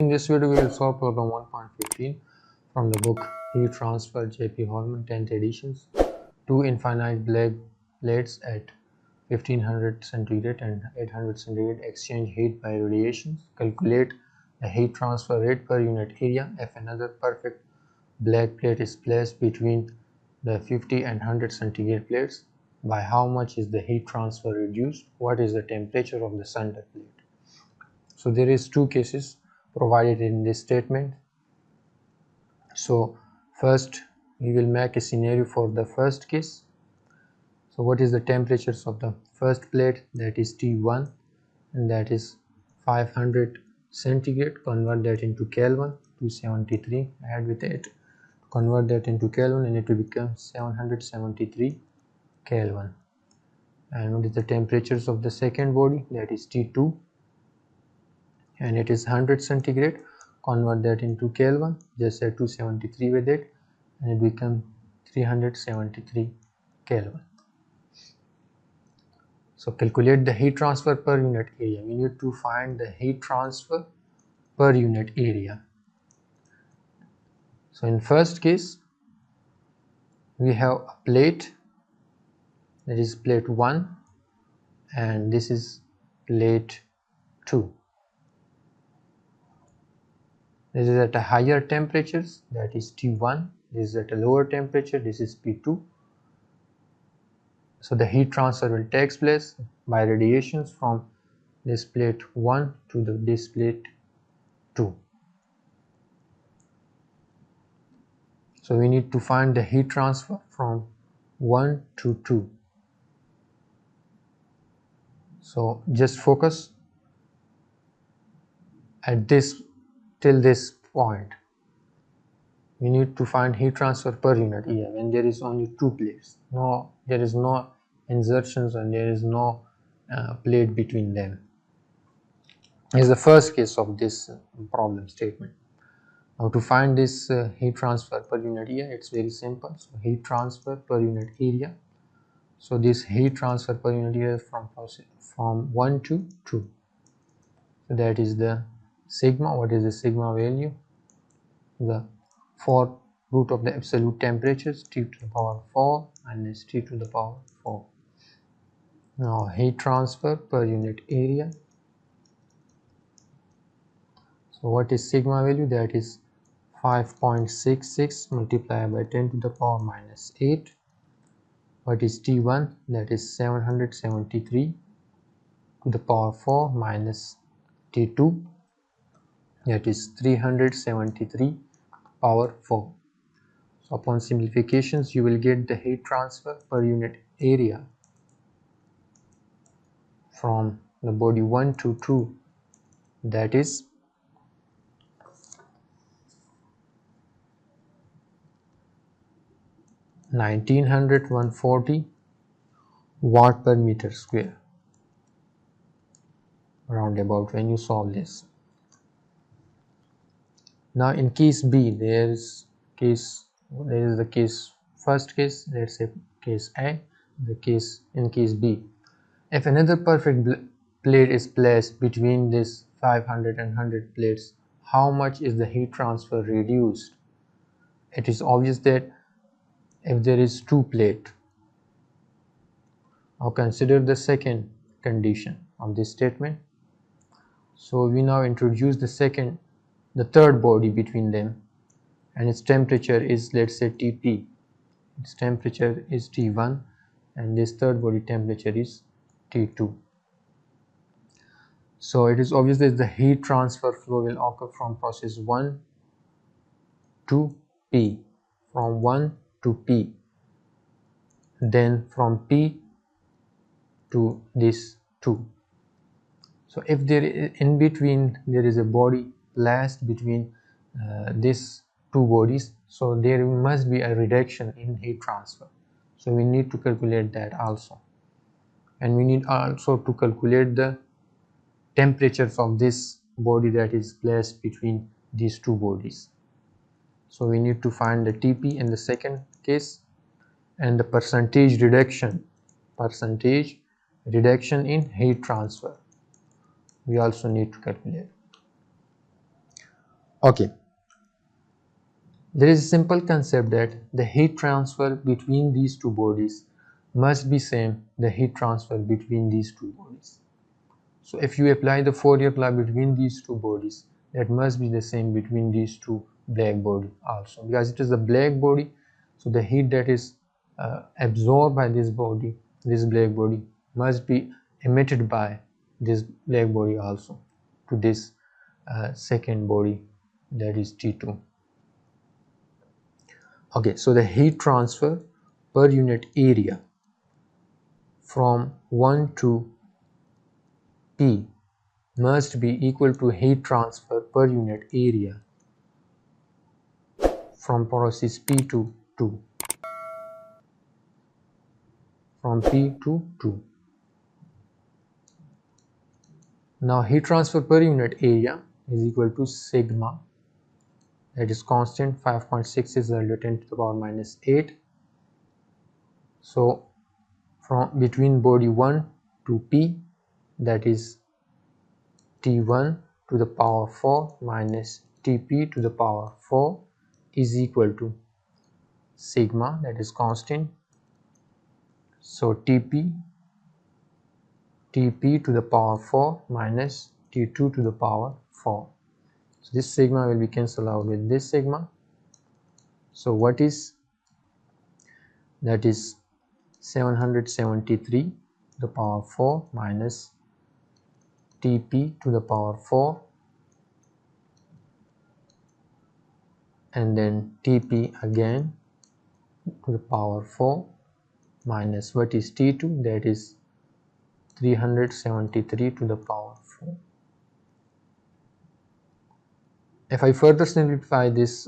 In this video, we will solve problem 1.15 from the book Heat Transfer J.P. Holman 10th editions. Two infinite black plates at 1500 centigrade and 800 centigrade exchange heat by radiations. Calculate the heat transfer rate per unit area if another perfect black plate is placed between the 50 and 100 centigrade plates. By how much is the heat transfer reduced? What is the temperature of the center plate? So there is two cases provided in this statement. So first we will make a scenario for the first case. So what is the temperatures of the first plate? That is T1, and that is 500 centigrade. Convert that into Kelvin, 273. Add with it, convert that into Kelvin, and it will become 773 Kelvin. And what is the temperatures of the second body? That is T2, and it is 100 centigrade. Convert that into Kelvin, just add 273 with it, and it becomes 373 Kelvin. So calculate the heat transfer per unit area. We need to find the heat transfer per unit area. So in first case, we have a plate, that is plate 1, and this is plate 2. This is at a higher temperatures, that is T1. This is at a lower temperature, this is P2. So the heat transfer will take place by radiations from this plate 1 to this plate 2. So we need to find the heat transfer from 1 to 2. So just focus at this till this point. We need to find heat transfer per unit area when there is only two plates. There is no insertions and there is no plate between them. This is the first case of this problem statement. Now to find this heat transfer per unit area, it's very simple. So heat transfer per unit area. So this heat transfer per unit area from 1 to 2. So that is the sigma. What is the sigma value? The 4 root of the absolute temperatures, T to the power 4 minus T to the power 4. Now heat transfer per unit area. So what is sigma value? That is 5.66 multiplied by 10 to the power minus 8. What is T1? That is 773 to the power 4 minus T2. That is 373 power 4. So upon simplifications, you will get the heat transfer per unit area from the body 1 to 2. That is 1,140 watt per meter square, roundabout when you solve this. Now in case B, there is the first case, let's say case A, in case B. If another perfect plate is placed between this 500 and 100 plates, how much is the heat transfer reduced? It is obvious that if there is two plates. Now consider the second condition of this statement. So we now introduce the third body between them, and its temperature is, let's say, Tp. Its temperature is T1, and this third body temperature is T2. So it is obvious that the heat transfer flow will occur from process 1 to P, from 1 to P, then from P to this 2. So if there is, in between there is a body placed between these two bodies, so there must be a reduction in heat transfer. So we need to calculate that also, and we need also to calculate the temperatures of this body that is placed between these two bodies. So we need to find the Tp in the second case, and the percentage reduction in heat transfer we also need to calculate. Okay, there is a simple concept that the heat transfer between these two bodies must be same the heat transfer between these two bodies. So if you apply the Fourier law between these two bodies, that must be the same between these two black body also, because it is the black body, so the heat that is absorbed by this body, this black body, must be emitted by this black body also to this second body, that is T2. Okay, so the heat transfer per unit area from 1 to P must be equal to heat transfer per unit area from process P to 2, from P to 2. Now heat transfer per unit area is equal to sigma, that is constant. 5.6 is the 10 to the power minus 8. So from between body 1 to P, that is T1 to the power 4 minus Tp to the power 4 is equal to sigma, that is constant. So Tp to the power 4 minus T2 to the power 4. So this sigma will be cancelled out with this sigma. So what is that? Is 773 to the power 4 minus Tp to the power 4, and then Tp again to the power 4 minus what is T2, that is 373 to the power 4. If I further simplify this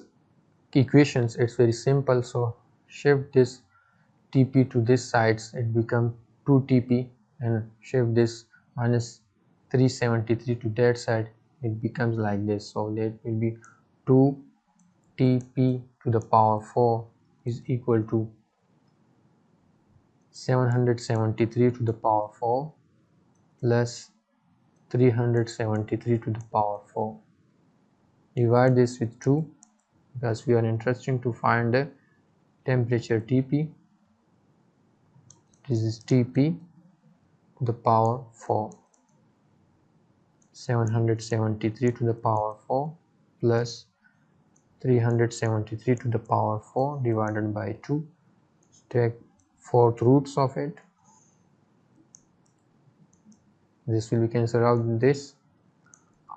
equations, it's very simple. So shift this Tp to this sides, it becomes 2Tp, and shift this minus 373 to that side, it becomes like this. So that will be 2Tp to the power 4 is equal to 773 to the power 4 plus 373 to the power 4. Divide this with 2 because we are interested to find the temperature Tp. This is Tp to the power 4. 773 to the power 4 plus 373 to the power 4 divided by 2. Take fourth roots of it. This will be cancelled out with this.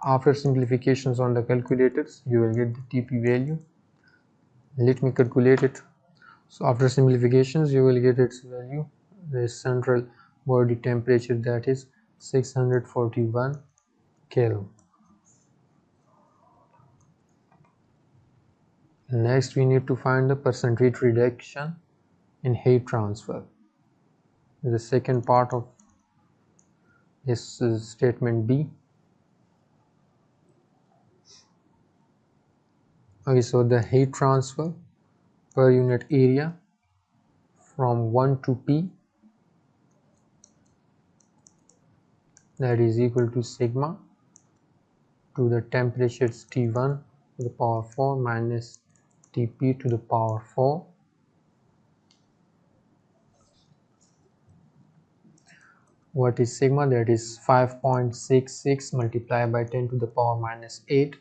After simplifications on the calculators, you will get the Tp value. Let me calculate it. So after simplifications, you will get its value. The central body temperature, that is 641 Kelvin. Next, we need to find the percentage reduction in heat transfer. The second part of this is statement B. Okay, so the heat transfer per unit area from 1 to P, that is equal to sigma to the temperatures T1 to the power 4 minus Tp to the power 4. What is sigma? That is 5.66 multiplied by 10 to the power minus 8.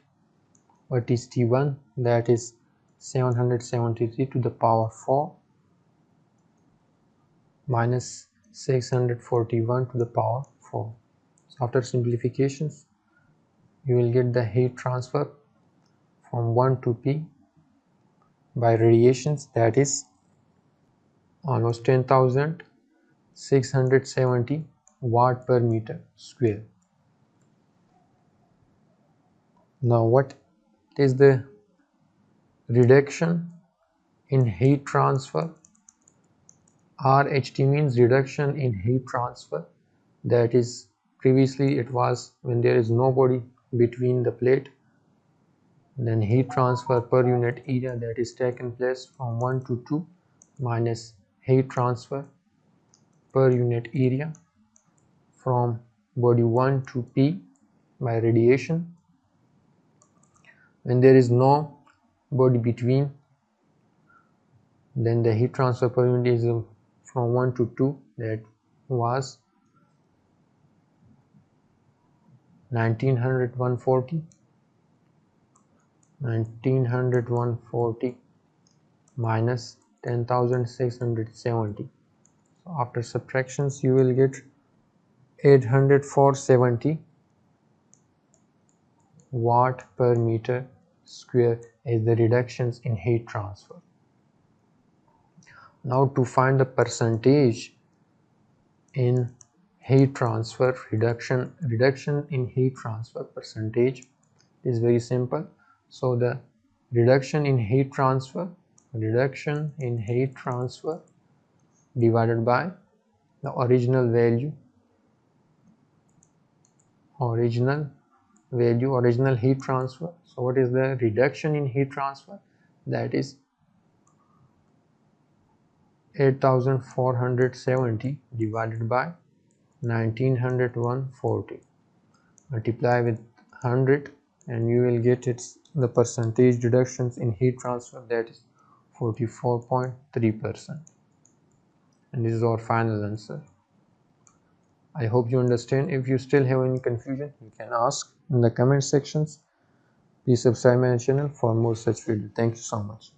What is T1? That is 773 to the power 4 minus 641 to the power 4. So after simplifications, you will get the heat transfer from 1 to P by radiations, that is almost 10,670 watt per meter square. Now what is the reduction in heat transfer? RHT means reduction in heat transfer, that is previously it was when there is no body between the plate, then heat transfer per unit area that is taken place from 1 to 2 minus heat transfer per unit area from body 1 to P by radiation. When there is no body between, then the heat transfer per unit is from 1 to 2, that was 1900 140 minus 10,670. So after subtractions you will get 804.70 watt per meter square is the reductions in heat transfer. Now to find the percentage in heat transfer reduction in heat transfer percentage is very simple. So the reduction in heat transfer divided by the original heat transfer. So what is the reduction in heat transfer? That is 8,470 divided by 1900 140. Multiply with 100 and you will get the percentage reductions in heat transfer, that is 44.3%. And this is our final answer. I hope you understand. If you still have any confusion, you can ask in the comment sections. Please subscribe my channel for more such videos. Thank you so much.